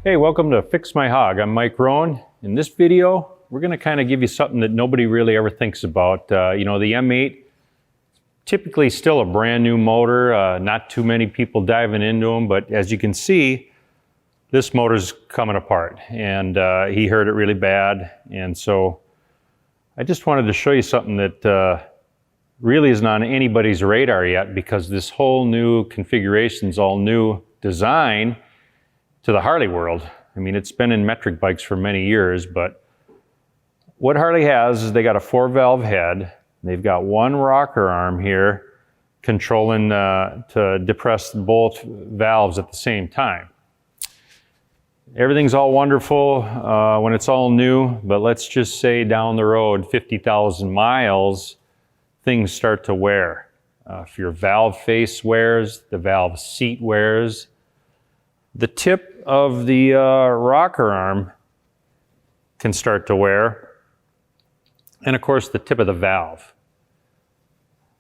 Hey, welcome to Fix My Hog. I'm Mike Rohn. In this video, we're going to kind of give you something that nobody really ever thinks about. The M8, typically still a brand new motor, not too many people diving into them, but as you can see, this motor's coming apart, and he heard it really bad, and so I just wanted to show you something that really isn't on anybody's radar yet, because this whole new configuration's all new design to the Harley world. I mean, it's been in metric bikes for many years, but what Harley has is they got a 4-valve head. They've got one rocker arm here controlling to depress both valves at the same time. Everything's all wonderful when it's all new, but let's just say down the road, 50,000 miles, things start to wear. If your valve face wears, the valve seat wears, the tip of the rocker arm can start to wear, and of course the tip of the valve.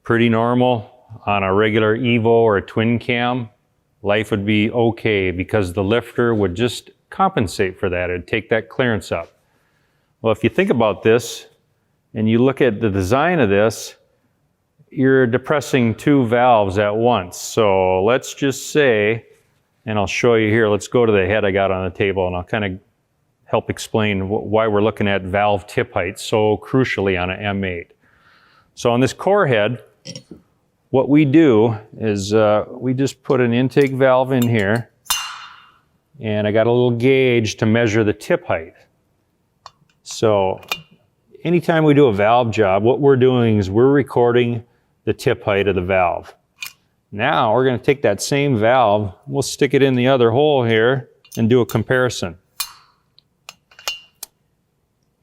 Pretty normal on a regular Evo or a twin cam. Life would be okay because the lifter would just compensate for that. It'd take that clearance up. Well, if you think about this and you look at the design of this, you're depressing two valves at once. So let's just say, and I'll show you here, let's go to the head I got on the table and I'll kind of help explain why we're looking at valve tip height so crucially on an M8. So on this core head, what we do is we just put an intake valve in here, and I got a little gauge to measure the tip height. So anytime we do a valve job, what we're doing is we're recording the tip height of the valve. Now we're going to take that same valve, we'll stick it in the other hole here and do a comparison.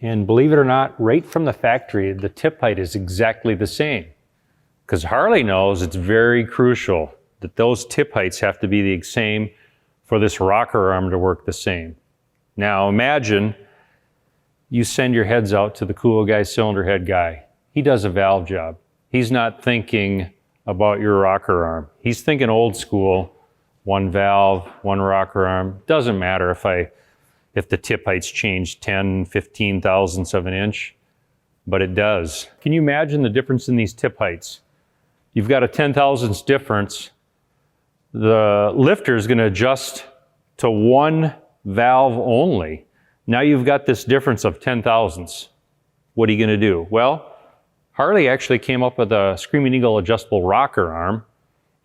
And believe it or not, right from the factory, the tip height is exactly the same. Because Harley knows it's very crucial that those tip heights have to be the same for this rocker arm to work the same. Now imagine you send your heads out to the cool guy, cylinder head guy. He does a valve job. He's not thinking about your rocker arm. He's thinking old school, one valve, one rocker arm. Doesn't matter if the tip heights change 10, 15 thousandths of an inch, but it does. Can you imagine the difference in these tip heights? You've got a 10 thousandths difference. The lifter is going to adjust to one valve only. Now you've got this difference of 10 thousandths. What are you going to do? Well, Harley actually came up with a Screaming Eagle adjustable rocker arm,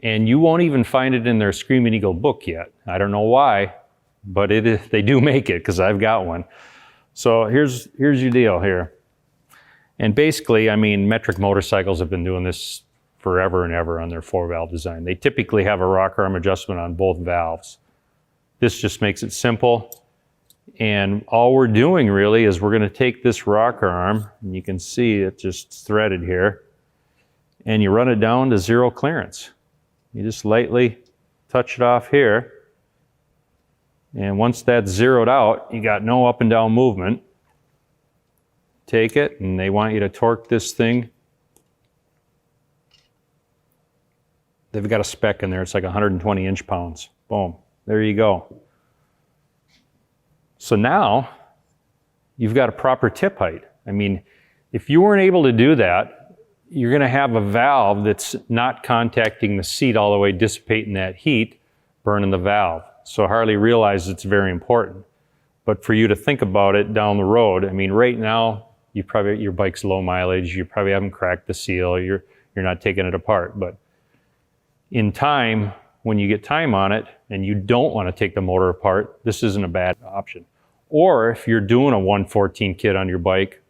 and you won't even find it in their Screaming Eagle book yet. I don't know why, but they do make it because I've got one. So here's your deal here. And basically, I mean, metric motorcycles have been doing this forever and ever on their 4-valve design. They typically have a rocker arm adjustment on both valves. This just makes it simple. And all we're doing really is we're going to take this rocker arm, and you can see it just threaded here, and you run it down to zero clearance. You just lightly touch it off here, and once that's zeroed out, you got no up and down movement. Take it, and they want you to torque this thing. They've got a spec in there, it's like 120 inch-pounds. Boom, there you go. So now, you've got a proper tip height. I mean, if you weren't able to do that, you're going to have a valve that's not contacting the seat all the way, dissipating that heat, burning the valve. So Harley realizes it's very important. But for you to think about it down the road, I mean, right now, your bike's low mileage, you probably haven't cracked the seal, you're not taking it apart. But in time, when you get time on it and you don't want to take the motor apart, this isn't a bad option. Or if you're doing a 114 kit on your bike,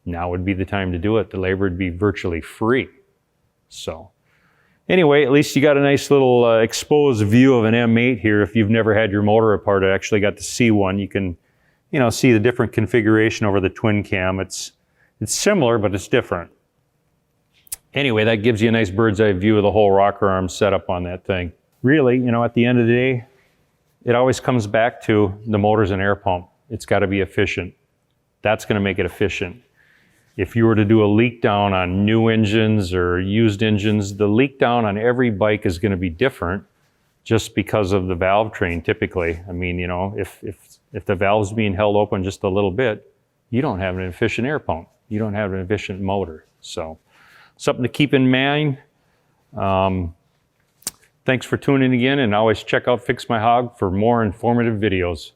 now would be the time to do it. The labor would be virtually free. So anyway, at least you got a nice little exposed view of an M8 here. If you've never had your motor apart, I actually got to see one. You can, see the different configuration over the twin cam. It's similar, but it's different. Anyway, that gives you a nice bird's eye view of the whole rocker arm setup on that thing. Really, at the end of the day, it always comes back to the motor's an air pump. It's got to be efficient. That's going to make it efficient. If you were to do a leak down on new engines or used engines, the leak down on every bike is going to be different just because of the valve train typically. I mean, you know, if the valve's being held open just a little bit, you don't have an efficient air pump. You don't have an efficient motor. So something to keep in mind. Thanks for tuning in, and always check out Fix My Hog for more informative videos.